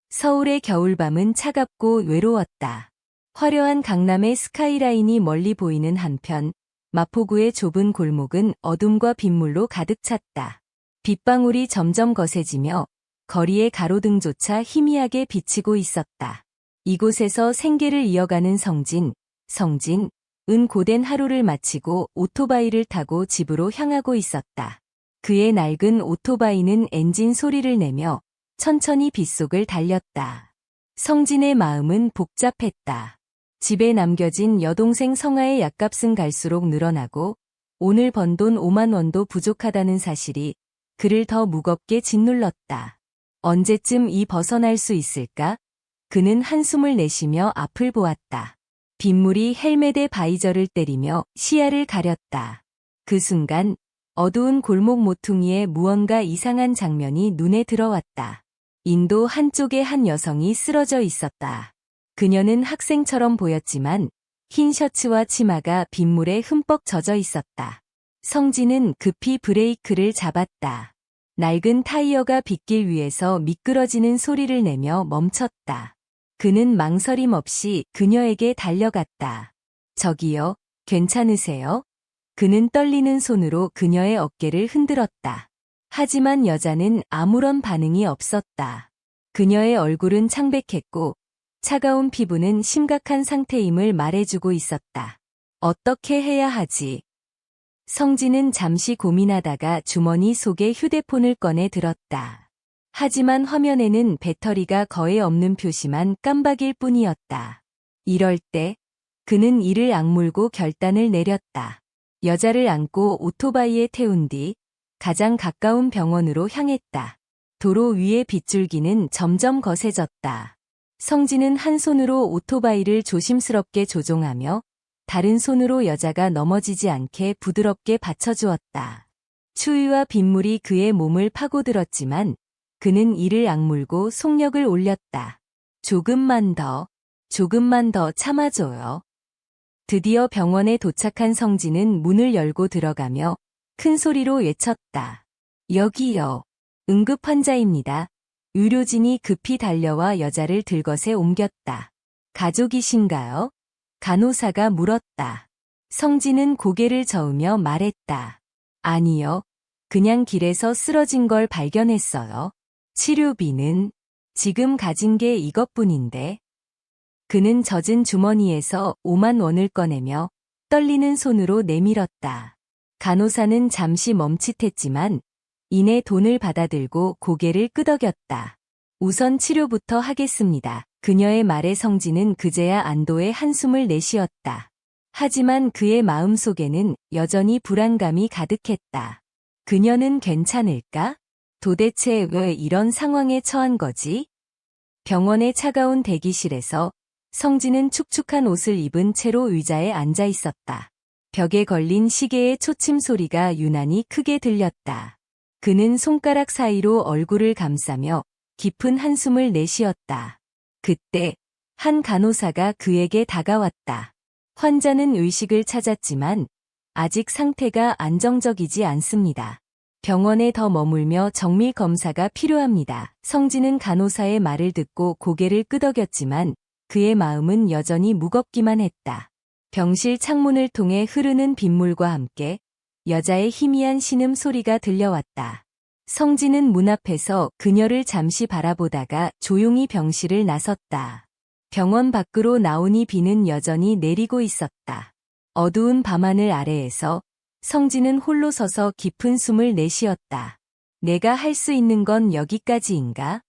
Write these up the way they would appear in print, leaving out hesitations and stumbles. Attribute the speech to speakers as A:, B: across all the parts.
A: 서울의 겨울밤은 차갑고 외로웠다. 화려한 강남의 스카이라인이 멀리 보이는 한편 마포구의 좁은 골목은 어둠과 빗물로 가득 찼다. 빗방울이 점점 거세지며 거리의 가로등조차 희미하게 비치고 있었다. 이곳에서 생계를 이어가는 성진은 고된 하루를 마치고 오토바이를 타고 집으로 향하고 있었다. 그의 낡은 오토바이는 엔진 소리를 내며 천천히 빗속을 달렸다. 성진의 마음은 복잡했다. 집에 남겨진 여동생 성아의 약값은 갈수록 늘어나고 오늘 번 돈 5만 원도 부족하다는 사실이 그를 더 무겁게 짓눌렀다. 언제쯤 벗어날 수 있을까? 그는 한숨을 내쉬며 앞을 보았다. 빗물이 헬멧의 바이저를 때리며 시야를 가렸다. 그 순간 어두운 골목 모퉁이에 무언가 이상한 장면이 눈에 들어왔다. 인도 한쪽에 한 여성이 쓰러져 있었다. 그녀는 학생처럼 보였지만 흰 셔츠와 치마가 빗물에 흠뻑 젖어 있었다. 성진은 급히 브레이크를 잡았다. 낡은 타이어가 빗길 위에서 미끄러지는 소리를 내며 멈췄다. 그는 망설임 없이 그녀에게 달려갔다. 저기요, 괜찮으세요? 그는 떨리는 손으로 그녀의 어깨를 흔들었다. 하지만 여자는 아무런 반응이 없었다. 그녀의 얼굴은 창백했고 차가운 피부는 심각한 상태임을 말해주고 있었다. 어떻게 해야 하지? 성진은 잠시 고민하다가 주머니 속에 휴대폰을 꺼내 들었다. 하지만 화면에는 배터리가 거의 없는 표시만 깜박일 뿐이었다. 이럴 때 그는 이를 악물고 결단을 내렸다. 여자를 안고 오토바이에 태운 뒤 가장 가까운 병원으로 향했다. 도로 위의 빗줄기는 점점 거세졌다. 성진은 한 손으로 오토바이를 조심스럽게 조종하며 다른 손으로 여자가 넘어지지 않게 부드럽게 받쳐주었다. 추위와 빗물이 그의 몸을 파고들었지만 그는 이를 악물고 속력을 올렸다. 조금만 더 참아줘요. 드디어 병원에 도착한 성진은 문을 열고 들어가며 큰 소리로 외쳤다. 여기요. 응급 환자입니다. 의료진이 급히 달려와 여자를 들것에 옮겼다. 가족이신가요? 간호사가 물었다. 성진은 고개를 저으며 말했다. 아니요. 그냥 길에서 쓰러진 걸 발견했어요. 치료비는 지금 가진 게 이것뿐인데. 그는 젖은 주머니에서 5만 원을 꺼내며 떨리는 손으로 내밀었다. 간호사는 잠시 멈칫했지만 이내 돈을 받아들고 고개를 끄덕였다. 우선 치료부터 하겠습니다. 그녀의 말에 성진은 그제야 안도의 한숨을 내쉬었다. 하지만 그의 마음속에는 여전히 불안감이 가득했다. 그녀는 괜찮을까? 도대체 왜 이런 상황에 처한 거지? 병원의 차가운 대기실에서 성진은 축축한 옷을 입은 채로 의자에 앉아 있었다. 벽에 걸린 시계의 초침 소리가 유난히 크게 들렸다. 그는 손가락 사이로 얼굴을 감싸며 깊은 한숨을 내쉬었다. 그때 한 간호사가 그에게 다가왔다. 환자는 의식을 찾았지만 아직 상태가 안정적이지 않습니다. 병원에 더 머물며 정밀 검사가 필요합니다. 성진은 간호사의 말을 듣고 고개를 끄덕였지만 그의 마음은 여전히 무겁기만 했다. 병실 창문을 통해 흐르는 빗물과 함께 여자의 희미한 신음 소리가 들려왔다. 성진은 문 앞에서 그녀를 잠시 바라보다가 조용히 병실을 나섰다. 병원 밖으로 나오니 비는 여전히 내리고 있었다. 어두운 밤하늘 아래에서 성진은 홀로 서서 깊은 숨을 내쉬었다. 내가 할 수 있는 건 여기까지인가?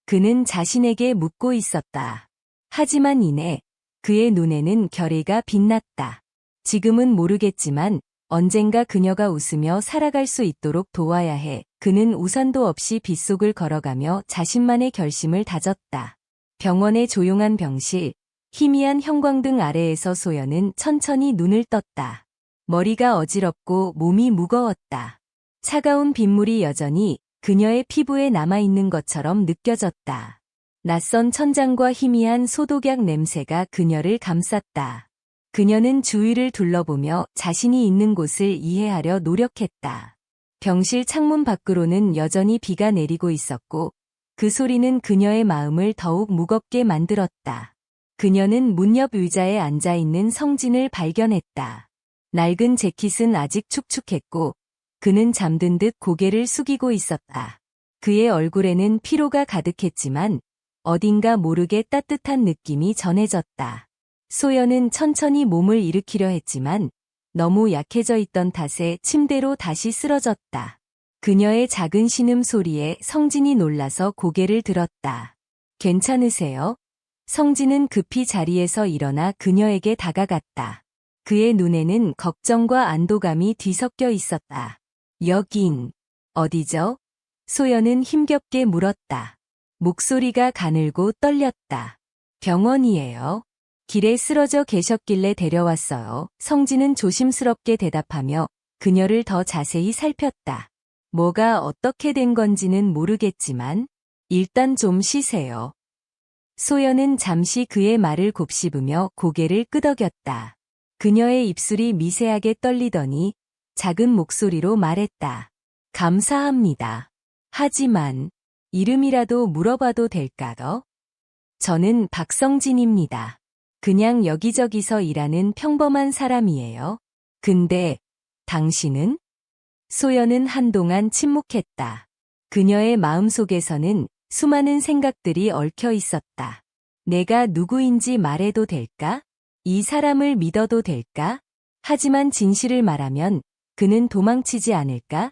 A: 그는 자신에게 묻고 있었다. 하지만 이내 그의 눈에는 결의가 빛났다. 지금은 모르겠지만 언젠가 그녀가 웃으며 살아갈 수 있도록 도와야 해. 그는 우산도 없이 빗속을 걸어가며 자신만의 결심을 다졌다. 병원의 조용한 병실, 희미한 형광등 아래에서 소연은 천천히 눈을 떴다. 머리가 어지럽고 몸이 무거웠다. 차가운 빗물이 여전히 그녀의 피부에 남아있는 것처럼 느껴졌다. 낯선 천장과 희미한 소독약 냄새가 그녀를 감쌌다. 그녀는 주위를 둘러보며 자신이 있는 곳을 이해하려 노력했다. 병실 창문 밖으로는 여전히 비가 내리고 있었고 그 소리는 그녀의 마음을 더욱 무겁게 만들었다. 그녀는 문 옆 의자에 앉아있는 성진을 발견했다. 낡은 재킷은 아직 축축했고 그는 잠든 듯 고개를 숙이고 있었다. 그의 얼굴에는 피로가 가득했지만 어딘가 모르게 따뜻한 느낌이 전해졌다. 소연은 천천히 몸을 일으키려 했지만 너무 약해져 있던 탓에 침대로 다시 쓰러졌다. 그녀의 작은 신음소리에 성진이 놀라서 고개를 들었다. 괜찮으세요? 성진은 급히 자리에서 일어나 그녀에게 다가갔다. 그의 눈에는 걱정과 안도감이 뒤섞여 있었다. 여긴 어디죠? 소연은 힘겹게 물었다. 목소리가 가늘고 떨렸다. 병원이에요. 길에 쓰러져 계셨길래 데려왔어요. 성진은 조심스럽게 대답하며 그녀를 더 자세히 살폈다. 뭐가 어떻게 된 건지는 모르겠지만 일단 좀 쉬세요. 소연은 잠시 그의 말을 곱씹으며 고개를 끄덕였다. 그녀의 입술이 미세하게 떨리더니 작은 목소리로 말했다. 감사합니다. 하지만 이름이라도 물어봐도 될까요? 저는 박성진입니다. 그냥 여기저기서 일하는 평범한 사람이에요. 근데 당신은? 소연은 한동안 침묵했다. 그녀의 마음속에서는 수많은 생각들이 얽혀 있었다. 내가 누구인지 말해도 될까? 이 사람을 믿어도 될까? 하지만 진실을 말하면 그는 도망치지 않을까?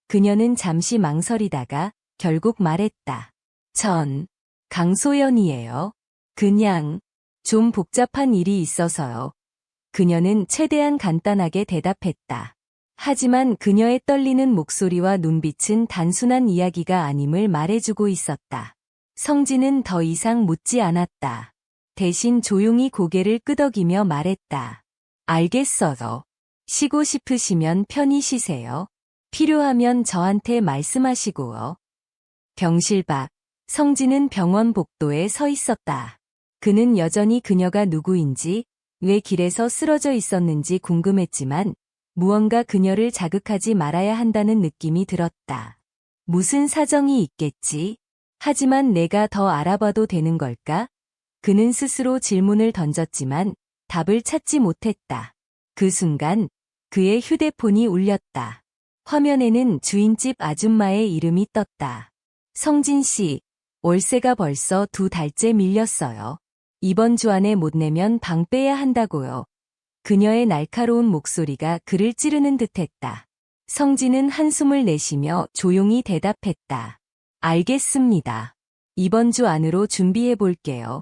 A: 그녀는 잠시 망설이다가 결국 말했다. 전 강소연이에요. 그냥 좀 복잡한 일이 있어서요. 그녀는 최대한 간단하게 대답했다. 하지만 그녀의 떨리는 목소리와 눈빛은 단순한 이야기가 아님을 말해주고 있었다. 성진은 더 이상 묻지 않았다. 대신 조용히 고개를 끄덕이며 말했다. 알겠어요. 쉬고 싶으시면 편히 쉬세요. 필요하면 저한테 말씀하시고요. 병실 밖, 성진은 병원 복도에 서 있었다. 그는 여전히 그녀가 누구인지, 왜 길에서 쓰러져 있었는지 궁금했지만 무언가 그녀를 자극하지 말아야 한다는 느낌이 들었다. 무슨 사정이 있겠지? 하지만 내가 더 알아봐도 되는 걸까? 그는 스스로 질문을 던졌지만 답을 찾지 못했다. 그 순간 그의 휴대폰이 울렸다. 화면에는 주인집 아줌마의 이름이 떴다. 성진 씨, 월세가 벌써 2달째 밀렸어요. 이번 주 안에 못 내면 방 빼야 한다고요. 그녀의 날카로운 목소리가 그를 찌르는 듯했다. 성진은 한숨을 내쉬며 조용히 대답했다. 알겠습니다. 이번 주 안으로 준비해 볼게요.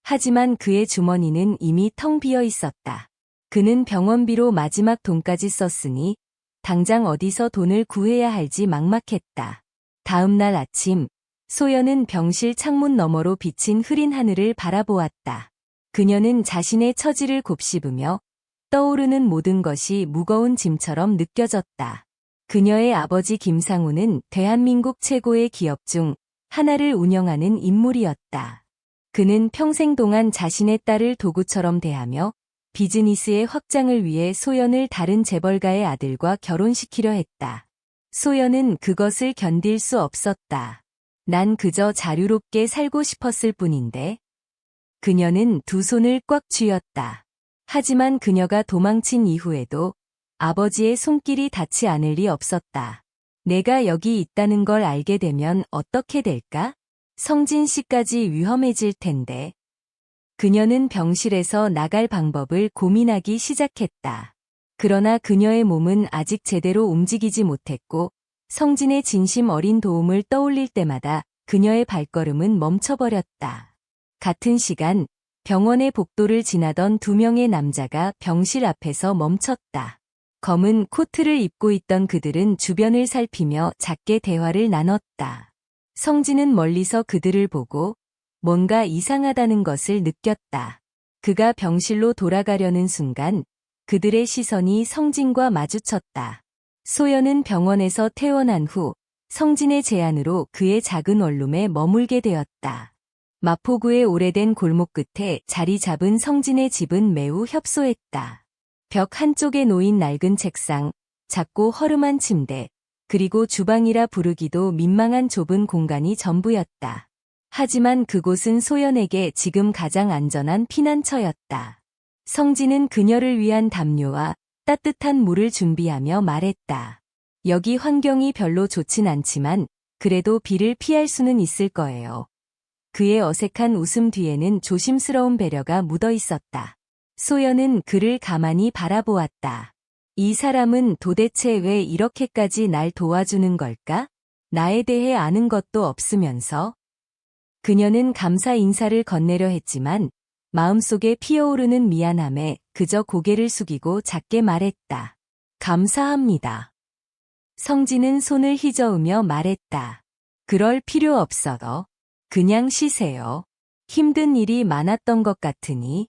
A: 하지만 그의 주머니는 이미 텅 비어 있었다. 그는 병원비로 마지막 돈까지 썼으니 당장 어디서 돈을 구해야 할지 막막했다. 다음 날 아침, 소연은 병실 창문 너머로 비친 흐린 하늘을 바라보았다. 그녀는 자신의 처지를 곱씹으며 떠오르는 모든 것이 무거운 짐처럼 느껴졌다. 그녀의 아버지 김상우는 대한민국 최고의 기업 중 하나를 운영하는 인물이었다. 그는 평생 동안 자신의 딸을 도구처럼 대하며 비즈니스의 확장을 위해 소연을 다른 재벌가의 아들과 결혼시키려 했다. 소연은 그것을 견딜 수 없었다. 난 그저 자유롭게 살고 싶었을 뿐인데. 그녀는 두 손을 꽉 쥐었다. 하지만 그녀가 도망친 이후에도 아버지의 손길이 닿지 않을 리 없었다. 내가 여기 있다는 걸 알게 되면 어떻게 될까? 성진 씨까지 위험해질 텐데. 그녀는 병실에서 나갈 방법을 고민하기 시작했다. 그러나 그녀의 몸은 아직 제대로 움직이지 못했고 성진의 진심 어린 도움을 떠올릴 때마다 그녀의 발걸음은 멈춰버렸다. 같은 시간 병원의 복도를 지나던 2명의 남자가 병실 앞에서 멈췄다. 검은 코트를 입고 있던 그들은 주변을 살피며 작게 대화를 나눴다. 성진은 멀리서 그들을 보고 뭔가 이상하다는 것을 느꼈다. 그가 병실로 돌아가려는 순간 그들의 시선이 성진과 마주쳤다. 소연은 병원에서 퇴원한 후 성진의 제안으로 그의 작은 원룸에 머물게 되었다. 마포구의 오래된 골목 끝에 자리 잡은 성진의 집은 매우 협소했다. 벽 한쪽에 놓인 낡은 책상, 작고 허름한 침대, 그리고 주방이라 부르기도 민망한 좁은 공간이 전부였다. 하지만 그곳은 소연에게 지금 가장 안전한 피난처였다. 성진은 그녀를 위한 담요와 따뜻한 물을 준비하며 말했다. 여기 환경이 별로 좋진 않지만 그래도 비를 피할 수는 있을 거예요. 그의 어색한 웃음 뒤에는 조심스러운 배려가 묻어 있었다. 소연은 그를 가만히 바라보았다. 이 사람은 도대체 왜 이렇게까지 날 도와주는 걸까? 나에 대해 아는 것도 없으면서. 그녀는 감사 인사를 건네려 했지만 마음속에 피어오르는 미안함에 그저 고개를 숙이고 작게 말했다. 감사합니다. 성진은 손을 휘저으며 말했다. 그럴 필요 없어요. 그냥 쉬세요. 힘든 일이 많았던 것 같으니.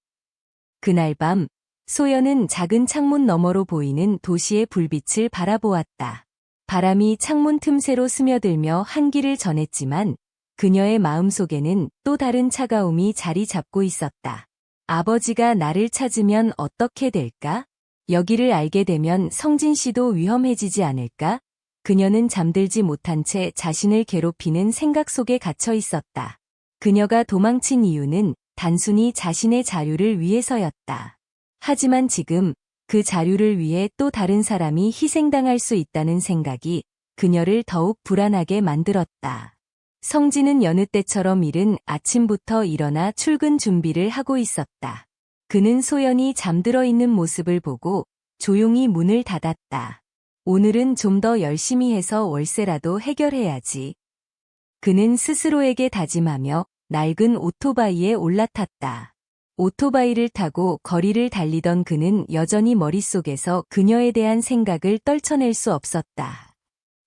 A: 그날 밤 소연은 작은 창문 너머로 보이는 도시의 불빛을 바라보았다. 바람이 창문 틈새로 스며들며 한기를 전했지만 그녀의 마음속에는 또 다른 차가움이 자리 잡고 있었다. 아버지가 나를 찾으면 어떻게 될까? 여기를 알게 되면 성진 씨도 위험해지지 않을까? 그녀는 잠들지 못한 채 자신을 괴롭히는 생각 속에 갇혀 있었다. 그녀가 도망친 이유는 단순히 자신의 자유를 위해서였다. 하지만 지금 그 자유를 위해 또 다른 사람이 희생당할 수 있다는 생각이 그녀를 더욱 불안하게 만들었다. 성진은 여느 때처럼 이른 아침부터 일어나 출근 준비를 하고 있었다. 그는 소연이 잠들어 있는 모습을 보고 조용히 문을 닫았다. 오늘은 좀 더 열심히 해서 월세라도 해결해야지. 그는 스스로에게 다짐하며 낡은 오토바이에 올라탔다. 오토바이를 타고 거리를 달리던 그는 여전히 머릿속에서 그녀에 대한 생각을 떨쳐낼 수 없었다.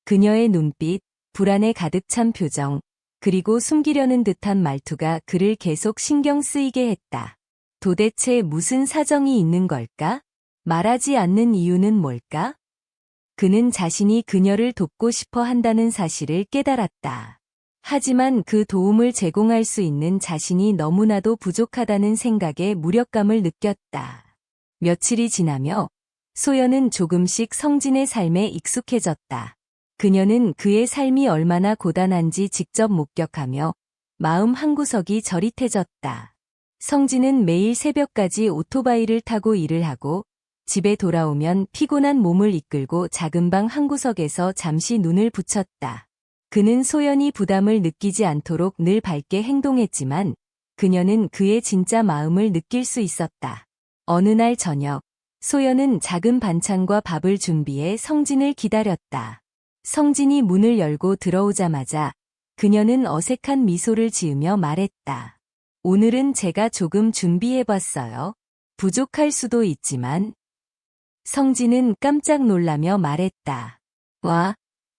A: 그녀의 눈빛, 불안에 가득 찬 표정, 그리고 숨기려는 듯한 말투가 그를 계속 신경 쓰이게 했다. 도대체 무슨 사정이 있는 걸까? 말하지 않는 이유는 뭘까? 그는 자신이 그녀를 돕고 싶어 한다는 사실을 깨달았다. 하지만 그 도움을 제공할 수 있는 자신이 너무나도 부족하다는 생각에 무력감을 느꼈다. 며칠이 지나며 소연은 조금씩 성진의 삶에 익숙해졌다. 그녀는 그의 삶이 얼마나 고단한지 직접 목격하며 마음 한구석이 저릿해졌다. 성진은 매일 새벽까지 오토바이를 타고 일을 하고 집에 돌아오면 피곤한 몸을 이끌고 작은 방 한구석에서 잠시 눈을 붙였다. 그는 소연이 부담을 느끼지 않도록 늘 밝게 행동했지만 그녀는 그의 진짜 마음을 느낄 수 있었다. 어느 날 저녁, 소연은 작은 반찬과 밥을 준비해 성진을 기다렸다. 성진이 문을 열고 들어오자마자 그녀는 어색한 미소를 지으며 말했다. 오늘은 제가 조금 준비해봤어요. 부족할 수도 있지만. 성진은 깜짝 놀라며 말했다. 와,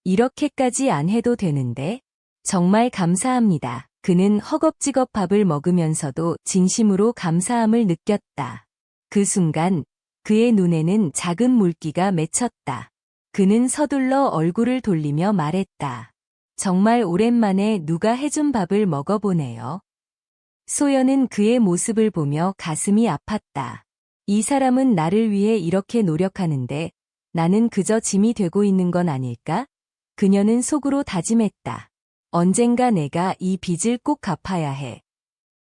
A: 이렇게까지 안 해도 되는데? 정말 감사합니다. 그는 허겁지겁 밥을 먹으면서도 진심으로 감사함을 느꼈다. 그 순간 그의 눈에는 작은 물기가 맺혔다. 그는 서둘러 얼굴을 돌리며 말했다. 정말 오랜만에 누가 해준 밥을 먹어보네요. 소연은 그의 모습을 보며 가슴이 아팠다. 이 사람은 나를 위해 이렇게 노력하는데 나는 그저 짐이 되고 있는 건 아닐까? 그녀는 속으로 다짐했다. 언젠가 내가 이 빚을 꼭 갚아야 해.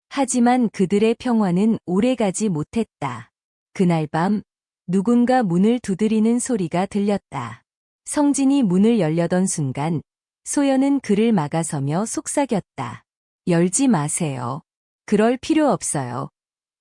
A: 하지만 그들의 평화는 오래가지 못했다. 그날 밤 누군가 문을 두드리는 소리가 들렸다. 성진이 문을 열려던 순간 소연은 그를 막아서며 속삭였다. 열지 마세요. 그럴 필요 없어요.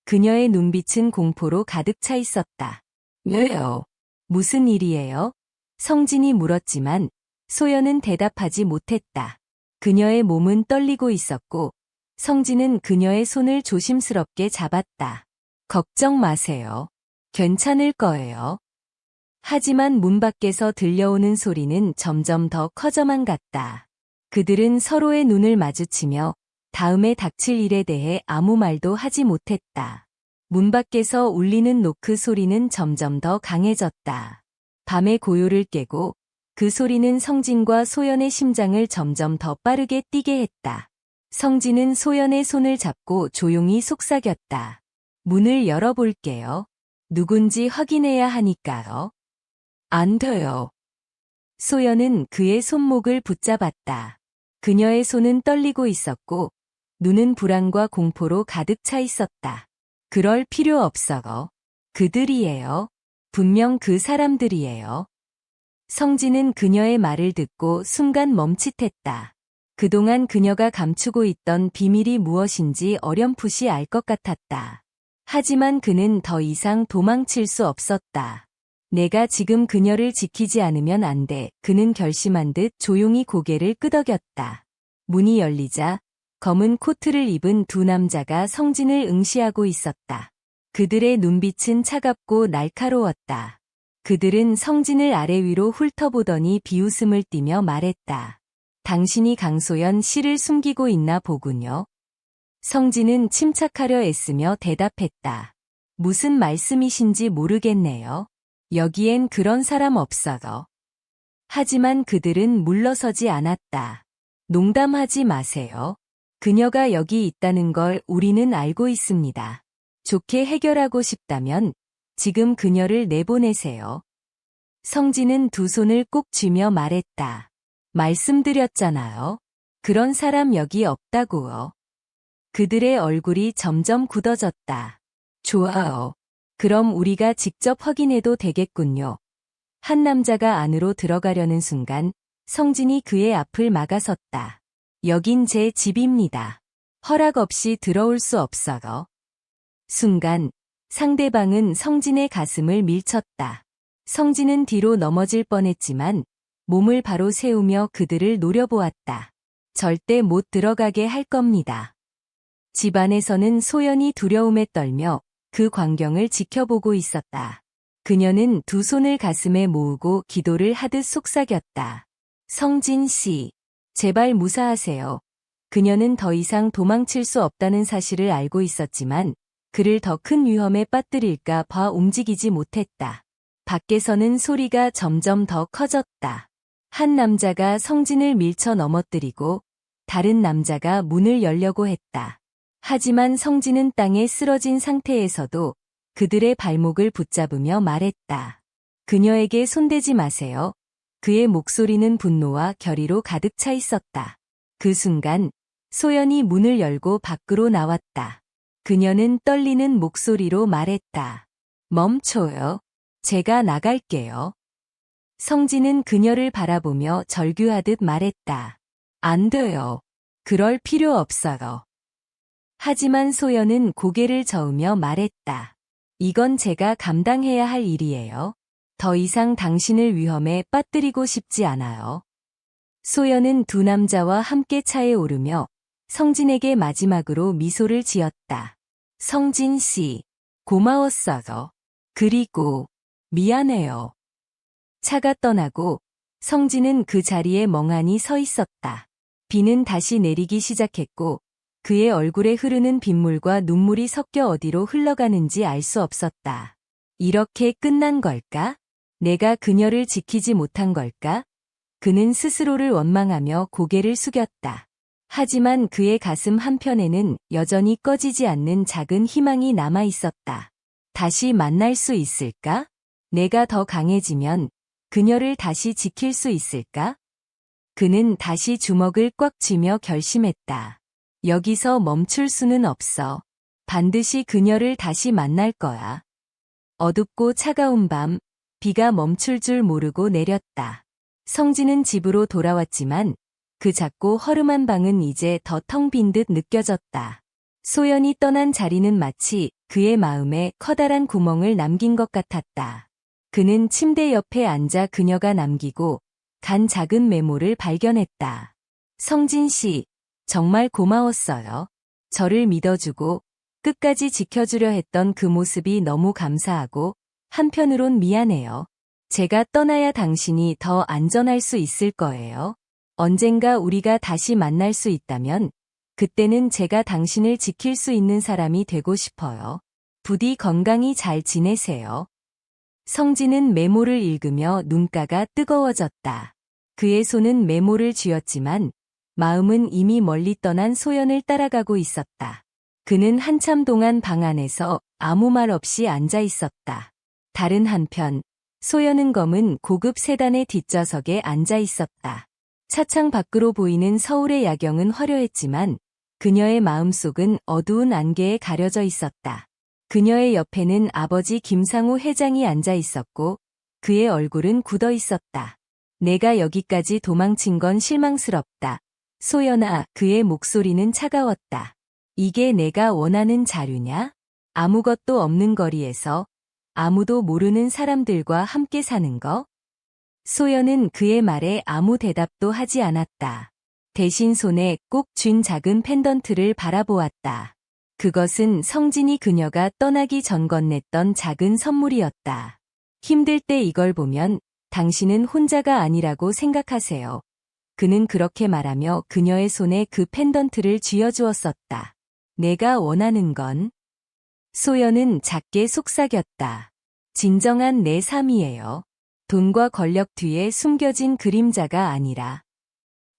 A: 그녀의 눈빛은 공포로 가득 차 있었다. 왜요? 무슨 일이에요? 성진이 물었지만 소연은 대답하지 못했다. 그녀의 몸은 떨리고 있었고 성진은 그녀의 손을 조심스럽게 잡았다. 걱정 마세요. 괜찮을 거예요. 하지만 문 밖에서 들려오는 소리는 점점 더 커져만 갔다. 그들은 서로의 눈을 마주치며 다음에 닥칠 일에 대해 아무 말도 하지 못했다. 문 밖에서 울리는 노크 소리는 점점 더 강해졌다. 밤의 고요를 깨고 그 소리는 성진과 소연의 심장을 점점 더 빠르게 뛰게 했다. 성진은 소연의 손을 잡고 조용히 속삭였다. 문을 열어볼게요. 누군지 확인해야 하니까요. 안 돼요. 소연은 그의 손목을 붙잡았다. 그녀의 손은 떨리고 있었고 눈은 불안과 공포로 가득 차 있었다. 그럴 필요 없어. 그들이에요. 분명 그 사람들이에요. 성진은 그녀의 말을 듣고 순간 멈칫했다. 그동안 그녀가 감추고 있던 비밀이 무엇인지 어렴풋이 알 것 같았다. 하지만 그는 더 이상 도망칠 수 없었다. 내가 지금 그녀를 지키지 않으면 안 돼. 그는 결심한 듯 조용히 고개를 끄덕였다. 문이 열리자 검은 코트를 입은 두 남자가 성진을 응시하고 있었다. 그들의 눈빛은 차갑고 날카로웠다. 그들은 성진을 아래 위로 훑어보더니 비웃음을 띠며 말했다. 당신이 강소연 씨를 숨기고 있나 보군요. 성진은 침착하려 애쓰며 대답했다. 무슨 말씀이신지 모르겠네요. 여기엔 그런 사람 없어요. 하지만 그들은 물러서지 않았다. 농담하지 마세요. 그녀가 여기 있다는 걸 우리는 알고 있습니다. 좋게 해결하고 싶다면 지금 그녀를 내보내세요. 성진은 두 손을 꼭 쥐며 말했다. 말씀드렸잖아요. 그런 사람 여기 없다고요. 그들의 얼굴이 점점 굳어졌다. 좋아요. 그럼 우리가 직접 확인해도 되겠군요. 한 남자가 안으로 들어가려는 순간 성진이 그의 앞을 막아섰다. 여긴 제 집입니다. 허락 없이 들어올 수 없어요. 순간 상대방은 성진의 가슴을 밀쳤다. 성진은 뒤로 넘어질 뻔했지만 몸을 바로 세우며 그들을 노려보았다. 절대 못 들어가게 할 겁니다. 집안에서는 소연이 두려움에 떨며 그 광경을 지켜보고 있었다. 그녀는 두 손을 가슴에 모으고 기도를 하듯 속삭였다. 성진 씨, 제발 무사하세요. 그녀는 더 이상 도망칠 수 없다는 사실을 알고 있었지만 그를 더 큰 위험에 빠뜨릴까 봐 움직이지 못했다. 밖에서는 소리가 점점 더 커졌다. 한 남자가 성진을 밀쳐 넘어뜨리고 다른 남자가 문을 열려고 했다. 하지만 성진은 땅에 쓰러진 상태에서도 그들의 발목을 붙잡으며 말했다. 그녀에게 손대지 마세요. 그의 목소리는 분노와 결의로 가득 차 있었다. 그 순간 소연이 문을 열고 밖으로 나왔다. 그녀는 떨리는 목소리로 말했다. 멈춰요. 제가 나갈게요. 성진은 그녀를 바라보며 절규하듯 말했다. 안 돼요. 그럴 필요 없어요. 하지만 소연은 고개를 저으며 말했다. 이건 제가 감당해야 할 일이에요. 더 이상 당신을 위험에 빠뜨리고 싶지 않아요. 소연은 두 남자와 함께 차에 오르며 성진에게 마지막으로 미소를 지었다. 성진 씨, 고마웠어요. 그리고 미안해요. 차가 떠나고 성진은 그 자리에 멍하니 서 있었다. 비는 다시 내리기 시작했고 그의 얼굴에 흐르는 빗물과 눈물이 섞여 어디로 흘러가는지 알 수 없었다. 이렇게 끝난 걸까? 내가 그녀를 지키지 못한 걸까? 그는 스스로를 원망하며 고개를 숙였다. 하지만 그의 가슴 한편에는 여전히 꺼지지 않는 작은 희망이 남아 있었다. 다시 만날 수 있을까? 내가 더 강해지면 그녀를 다시 지킬 수 있을까? 그는 다시 주먹을 꽉 쥐며 결심했다. 여기서 멈출 수는 없어. 반드시 그녀를 다시 만날 거야. 어둡고 차가운 밤, 비가 멈출 줄 모르고 내렸다. 성진은 집으로 돌아왔지만 그 작고 허름한 방은 이제 더 텅 빈 듯 느껴졌다. 소연이 떠난 자리는 마치 그의 마음에 커다란 구멍을 남긴 것 같았다. 그는 침대 옆에 앉아 그녀가 남기고 간 작은 메모를 발견했다. 성진 씨, 정말 고마웠어요. 저를 믿어주고 끝까지 지켜주려 했던 그 모습이 너무 감사하고 한편으론 미안해요. 제가 떠나야 당신이 더 안전할 수 있을 거예요. 언젠가 우리가 다시 만날 수 있다면 그때는 제가 당신을 지킬 수 있는 사람이 되고 싶어요. 부디 건강히 잘 지내세요. 성진은 메모를 읽으며 눈가가 뜨거워졌다. 그의 손은 메모를 쥐었지만 마음은 이미 멀리 떠난 소연을 따라가고 있었다. 그는 한참 동안 방 안에서 아무 말 없이 앉아 있었다. 다른 한편 소연은 검은 고급 세단의 뒷좌석에 앉아 있었다. 차창 밖으로 보이는 서울의 야경은 화려했지만 그녀의 마음속은 어두운 안개에 가려져 있었다. 그녀의 옆에는 아버지 김상우 회장이 앉아 있었고 그의 얼굴은 굳어 있었다. 내가 여기까지 도망친 건 실망스럽다. 소연아, 그의 목소리는 차가웠다. 이게 내가 원하는 자료냐? 아무것도 없는 거리에서 아무도 모르는 사람들과 함께 사는 거? 소연은 그의 말에 아무 대답도 하지 않았다. 대신 손에 꼭 쥔 작은 펜던트를 바라보았다. 그것은 성진이 그녀가 떠나기 전 건넸던 작은 선물이었다. 힘들 때 이걸 보면 당신은 혼자가 아니라고 생각하세요. 그는 그렇게 말하며 그녀의 손에 그 펜던트를 쥐어주었었다. 내가 원하는 건? 소연은 작게 속삭였다. 진정한 내 삶이에요. 돈과 권력 뒤에 숨겨진 그림자가 아니라.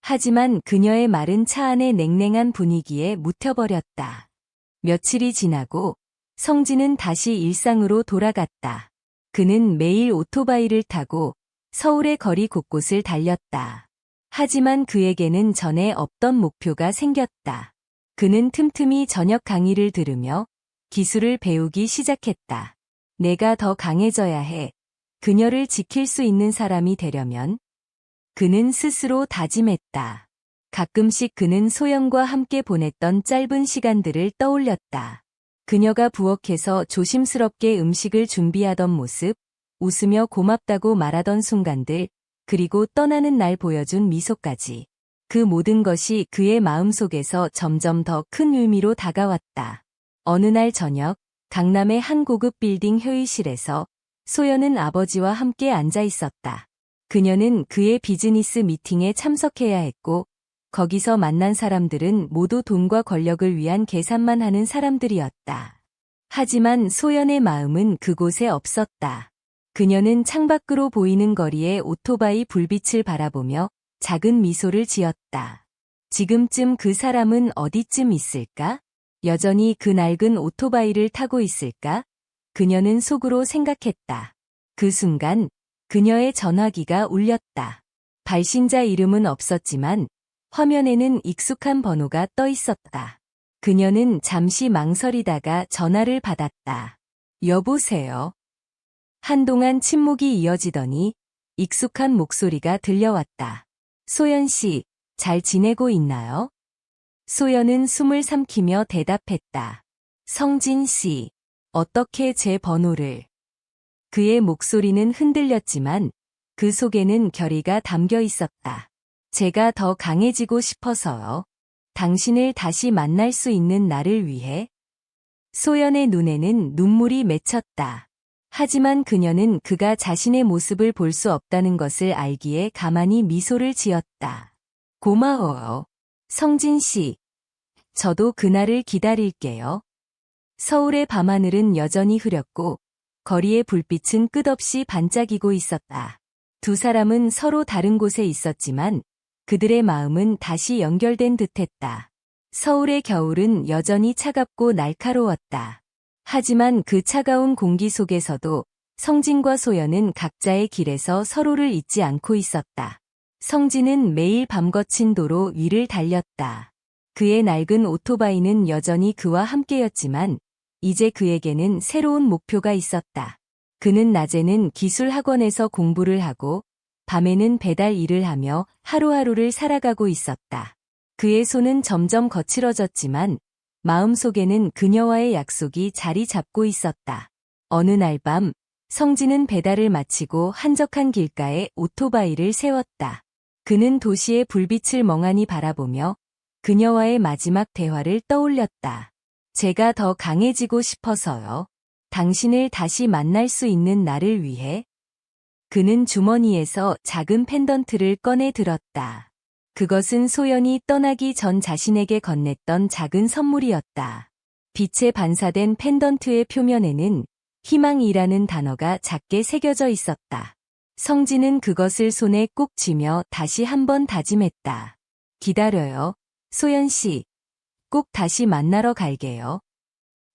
A: 하지만 그녀의 말은 차 안의 냉랭한 분위기에 묻혀버렸다. 며칠이 지나고 성진은 다시 일상으로 돌아갔다. 그는 매일 오토바이를 타고 서울의 거리 곳곳을 달렸다. 하지만 그에게는 전에 없던 목표가 생겼다. 그는 틈틈이 저녁 강의를 들으며 기술을 배우기 시작했다. 내가 더 강해져야 해. 그녀를 지킬 수 있는 사람이 되려면. 그는 스스로 다짐했다. 가끔씩 그는 소연과 함께 보냈던 짧은 시간들을 떠올렸다. 그녀가 부엌에서 조심스럽게 음식을 준비하던 모습, 웃으며 고맙다고 말하던 순간들, 그리고 떠나는 날 보여준 미소까지. 그 모든 것이 그의 마음속에서 점점 더 큰 의미로 다가왔다. 어느 날 저녁, 강남의 한 고급 빌딩 회의실에서 소연은 아버지와 함께 앉아 있었다. 그녀는 그의 비즈니스 미팅에 참석해야 했고, 거기서 만난 사람들은 모두 돈과 권력을 위한 계산만 하는 사람들이었다. 하지만 소연의 마음은 그곳에 없었다. 그녀는 창밖으로 보이는 거리의 오토바이 불빛을 바라보며 작은 미소를 지었다. 지금쯤 그 사람은 어디쯤 있을까? 여전히 그 낡은 오토바이를 타고 있을까? 그녀는 속으로 생각했다. 그 순간 그녀의 전화기가 울렸다. 발신자 이름은 없었지만 화면에는 익숙한 번호가 떠 있었다. 그녀는 잠시 망설이다가 전화를 받았다. 여보세요. 한동안 침묵이 이어지더니 익숙한 목소리가 들려왔다. 소연 씨, 잘 지내고 있나요? 소연은 숨을 삼키며 대답했다. 성진 씨, 어떻게 제 번호를? 그의 목소리는 흔들렸지만 그 속에는 결의가 담겨 있었다. 제가 더 강해지고 싶어서요. 당신을 다시 만날 수 있는 나를 위해. 소연의 눈에는 눈물이 맺혔다. 하지만 그녀는 그가 자신의 모습을 볼 수 없다는 것을 알기에 가만히 미소를 지었다. 고마워요. 성진 씨. 저도 그날을 기다릴게요. 서울의 밤하늘은 여전히 흐렸고 거리의 불빛은 끝없이 반짝이고 있었다. 두 사람은 서로 다른 곳에 있었지만 그들의 마음은 다시 연결된 듯했다. 서울의 겨울은 여전히 차갑고 날카로웠다. 하지만 그 차가운 공기 속에서도 성진과 소연은 각자의 길에서 서로를 잊지 않고 있었다. 성진은 매일 밤 거친 도로 위를 달렸다. 그의 낡은 오토바이는 여전히 그와 함께였지만 이제 그에게는 새로운 목표가 있었다. 그는 낮에는 기술 학원에서 공부를 하고 밤에는 배달 일을 하며 하루하루를 살아가고 있었다. 그의 손은 점점 거칠어졌지만 마음속에는 그녀와의 약속이 자리 잡고 있었다. 어느 날 밤, 성진은 배달을 마치고 한적한 길가에 오토바이를 세웠다. 그는 도시의 불빛을 멍하니 바라보며 그녀와의 마지막 대화를 떠올렸다. 제가 더 강해지고 싶어서요. 당신을 다시 만날 수 있는 나를 위해. 그는 주머니에서 작은 펜던트를 꺼내 들었다. 그것은 소연이 떠나기 전 자신에게 건넸던 작은 선물이었다. 빛에 반사된 펜던트의 표면에는 희망이라는 단어가 작게 새겨져 있었다. 성진은 그것을 손에 꼭 쥐며 다시 한번 다짐했다. 기다려요. 소연 씨. 꼭 다시 만나러 갈게요.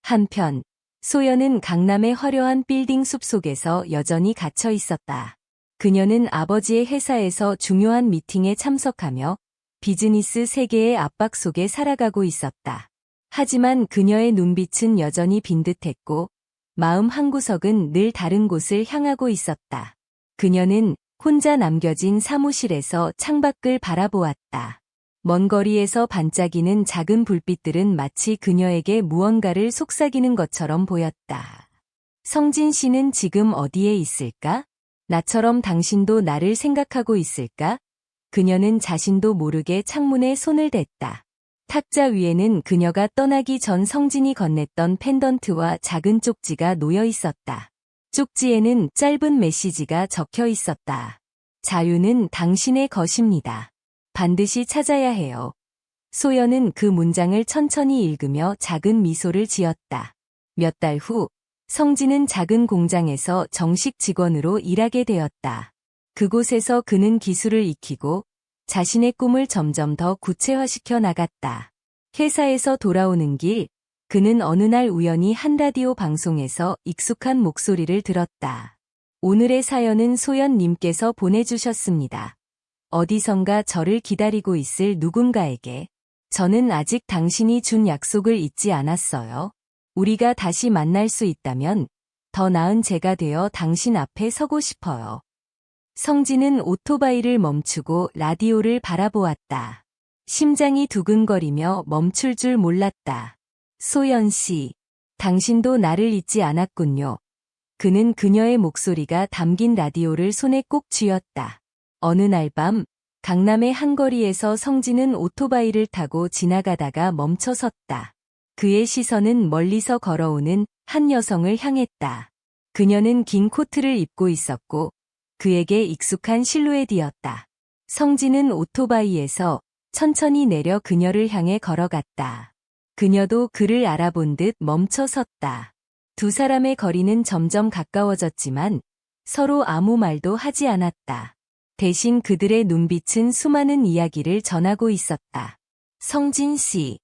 A: 한편 소연은 강남의 화려한 빌딩 숲속에서 여전히 갇혀 있었다. 그녀는 아버지의 회사에서 중요한 미팅에 참석하며 비즈니스 세계의 압박 속에 살아가고 있었다. 하지만 그녀의 눈빛은 여전히 빈 듯했고 마음 한구석은 늘 다른 곳을 향하고 있었다. 그녀는 혼자 남겨진 사무실에서 창밖을 바라보았다. 먼 거리에서 반짝이는 작은 불빛들은 마치 그녀에게 무언가를 속삭이는 것처럼 보였다. 성진 씨는 지금 어디에 있을까? 나처럼 당신도 나를 생각하고 있을까? 그녀는 자신도 모르게 창문에 손을 댔다. 탁자 위에는 그녀가 떠나기 전 성진이 건넸던 펜던트와 작은 쪽지가 놓여 있었다. 쪽지에는 짧은 메시지가 적혀 있었다. 자유는 당신의 것입니다. 반드시 찾아야 해요. 소연은 그 문장을 천천히 읽으며 작은 미소를 지었다. 몇 달 후, 성진은 작은 공장에서 정식 직원으로 일하게 되었다. 그곳에서 그는 기술을 익히고 자신의 꿈을 점점 더 구체화시켜 나갔다. 회사에서 돌아오는 길, 그는 어느 날 우연히 한 라디오 방송에서 익숙한 목소리를 들었다. 오늘의 사연은 소연님께서 보내주셨습니다. 어디선가 저를 기다리고 있을 누군가에게 저는 아직 당신이 준 약속을 잊지 않았어요. 우리가 다시 만날 수 있다면 더 나은 제가 되어 당신 앞에 서고 싶어요. 성진은 오토바이를 멈추고 라디오를 바라보았다. 심장이 두근거리며 멈출 줄 몰랐다. 소연 씨, 당신도 나를 잊지 않았군요. 그는 그녀의 목소리가 담긴 라디오를 손에 꼭 쥐었다. 어느 날 밤, 강남의 한 거리에서 성진은 오토바이를 타고 지나가다가 멈춰섰다. 그의 시선은 멀리서 걸어오는 한 여성을 향했다. 그녀는 긴 코트를 입고 있었고 그에게 익숙한 실루엣이었다. 성진은 오토바이에서 천천히 내려 그녀를 향해 걸어갔다. 그녀도 그를 알아본 듯 멈춰 섰다. 두 사람의 거리는 점점 가까워졌지만 서로 아무 말도 하지 않았다. 대신 그들의 눈빛은 수많은 이야기를 전하고 있었다. 성진 씨.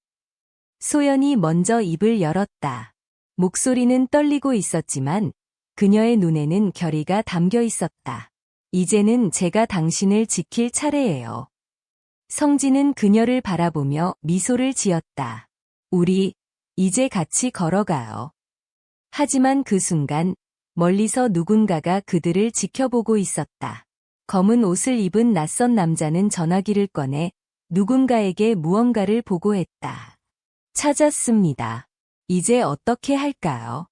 A: 소연이 먼저 입을 열었다. 목소리는 떨리고 있었지만 그녀의 눈에는 결의가 담겨 있었다. 이제는 제가 당신을 지킬 차례예요. 성진은 그녀를 바라보며 미소를 지었다. 우리 이제 같이 걸어가요. 하지만 그 순간 멀리서 누군가가 그들을 지켜보고 있었다. 검은 옷을 입은 낯선 남자는 전화기를 꺼내 누군가에게 무언가를 보고했다. 찾았습니다. 이제 어떻게 할까요?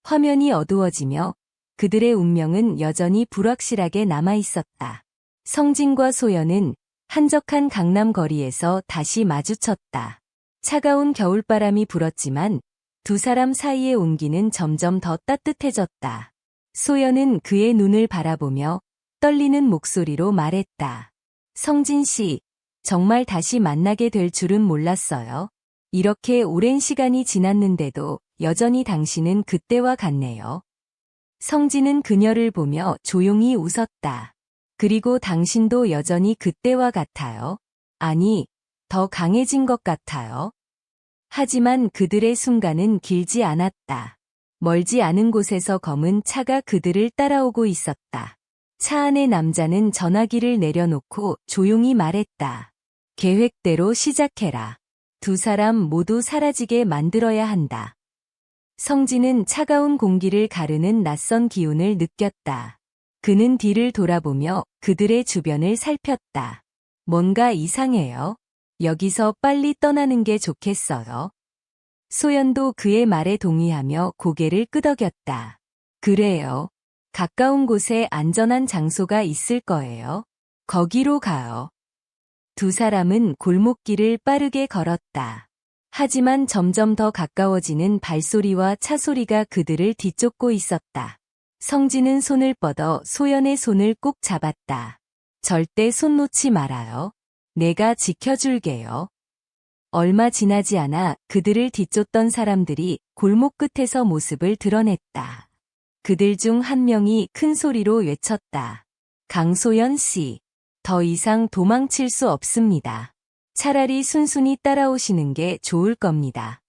A: 화면이 어두워지며 그들의 운명은 여전히 불확실하게 남아있었다. 성진과 소연은 한적한 강남 거리에서 다시 마주쳤다. 차가운 겨울바람이 불었지만 두 사람 사이의 온기는 점점 더 따뜻해졌다. 소연은 그의 눈을 바라보며 떨리는 목소리로 말했다. 성진 씨, 정말 다시 만나게 될 줄은 몰랐어요. 이렇게 오랜 시간이 지났는데도 여전히 당신은 그때와 같네요. 성진은 그녀를 보며 조용히 웃었다. 그리고 당신도 여전히 그때와 같아요. 아니, 더 강해진 것 같아요. 하지만 그들의 순간은 길지 않았다. 멀지 않은 곳에서 검은 차가 그들을 따라오고 있었다. 차 안의 남자는 전화기를 내려놓고 조용히 말했다. 계획대로 시작해라. 두 사람 모두 사라지게 만들어야 한다. 성진은 차가운 공기를 가르는 낯선 기운을 느꼈다. 그는 뒤를 돌아보며 그들의 주변을 살폈다. 뭔가 이상해요. 여기서 빨리 떠나는 게 좋겠어요. 소연도 그의 말에 동의하며 고개를 끄덕였다. 그래요. 가까운 곳에 안전한 장소가 있을 거예요. 거기로 가요. 두 사람은 골목길을 빠르게 걸었다. 하지만 점점 더 가까워지는 발소리와 차소리가 그들을 뒤쫓고 있었다. 성진은 손을 뻗어 소연의 손을 꼭 잡았다. 절대 손 놓지 말아요. 내가 지켜줄게요. 얼마 지나지 않아 그들을 뒤쫓던 사람들이 골목 끝에서 모습을 드러냈다. 그들 중 한 명이 큰 소리로 외쳤다. 강소연 씨, 더 이상 도망칠 수 없습니다. 차라리 순순히 따라오시는 게 좋을 겁니다.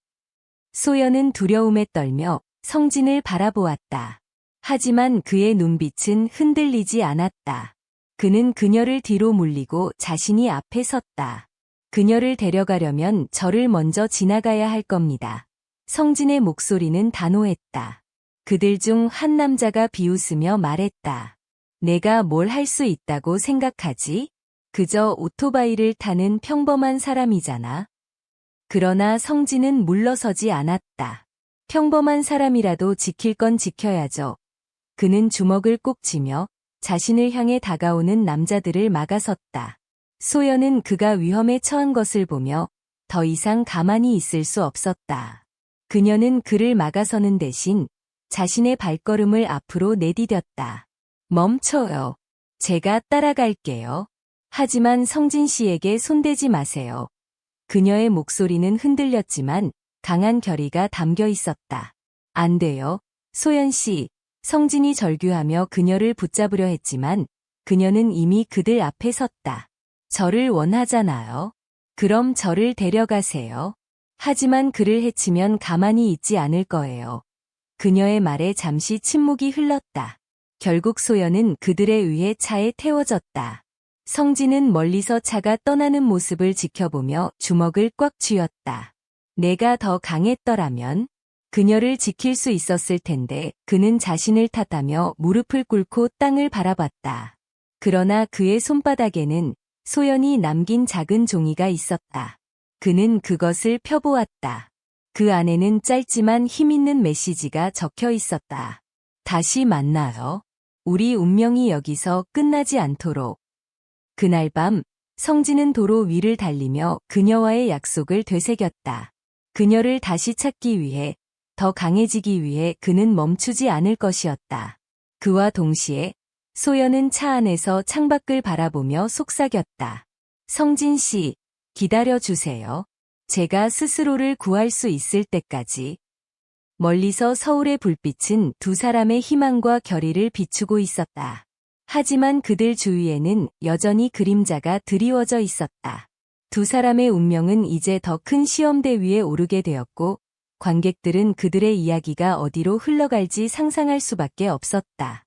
A: 소연은 두려움에 떨며 성진을 바라보았다. 하지만 그의 눈빛은 흔들리지 않았다. 그는 그녀를 뒤로 물리고 자신이 앞에 섰다. 그녀를 데려가려면 저를 먼저 지나가야 할 겁니다. 성진의 목소리는 단호했다. 그들 중 한 남자가 비웃으며 말했다. 내가 뭘 할 수 있다고 생각하지? 그저 오토바이를 타는 평범한 사람이잖아. 그러나 성진은 물러서지 않았다. 평범한 사람이라도 지킬 건 지켜야죠. 그는 주먹을 꼭 쥐며 자신을 향해 다가오는 남자들을 막아섰다. 소연은 그가 위험에 처한 것을 보며 더 이상 가만히 있을 수 없었다. 그녀는 그를 막아서는 대신 자신의 발걸음을 앞으로 내디뎠다. 멈춰요. 제가 따라갈게요. 하지만 성진 씨에게 손대지 마세요. 그녀의 목소리는 흔들렸지만 강한 결의가 담겨 있었다. 안 돼요. 소연 씨. 성진이 절규하며 그녀를 붙잡으려 했지만 그녀는 이미 그들 앞에 섰다. 저를 원하잖아요. 그럼 저를 데려가세요. 하지만 그를 해치면 가만히 있지 않을 거예요. 그녀의 말에 잠시 침묵이 흘렀다. 결국 소연은 그들에 의해 차에 태워졌다. 성진은 멀리서 차가 떠나는 모습을 지켜보며 주먹을 꽉 쥐었다. 내가 더 강했더라면 그녀를 지킬 수 있었을 텐데 그는 자신을 탓하며 무릎을 꿇고 땅을 바라봤다. 그러나 그의 손바닥에는 소연이 남긴 작은 종이가 있었다. 그는 그것을 펴보았다. 그 안에는 짧지만 힘있는 메시지가 적혀 있었다. 다시 만나요. 우리 운명이 여기서 끝나지 않도록. 그날 밤 성진은 도로 위를 달리며 그녀와의 약속을 되새겼다. 그녀를 다시 찾기 위해, 더 강해지기 위해 그는 멈추지 않을 것이었다. 그와 동시에 소연은 차 안에서 창밖을 바라보며 속삭였다. 성진 씨, 기다려주세요. 제가 스스로를 구할 수 있을 때까지. 멀리서 서울의 불빛은 두 사람의 희망과 결의를 비추고 있었다. 하지만 그들 주위에는 여전히 그림자가 드리워져 있었다. 두 사람의 운명은 이제 더 큰 시험대 위에 오르게 되었고, 관객들은 그들의 이야기가 어디로 흘러갈지 상상할 수밖에 없었다.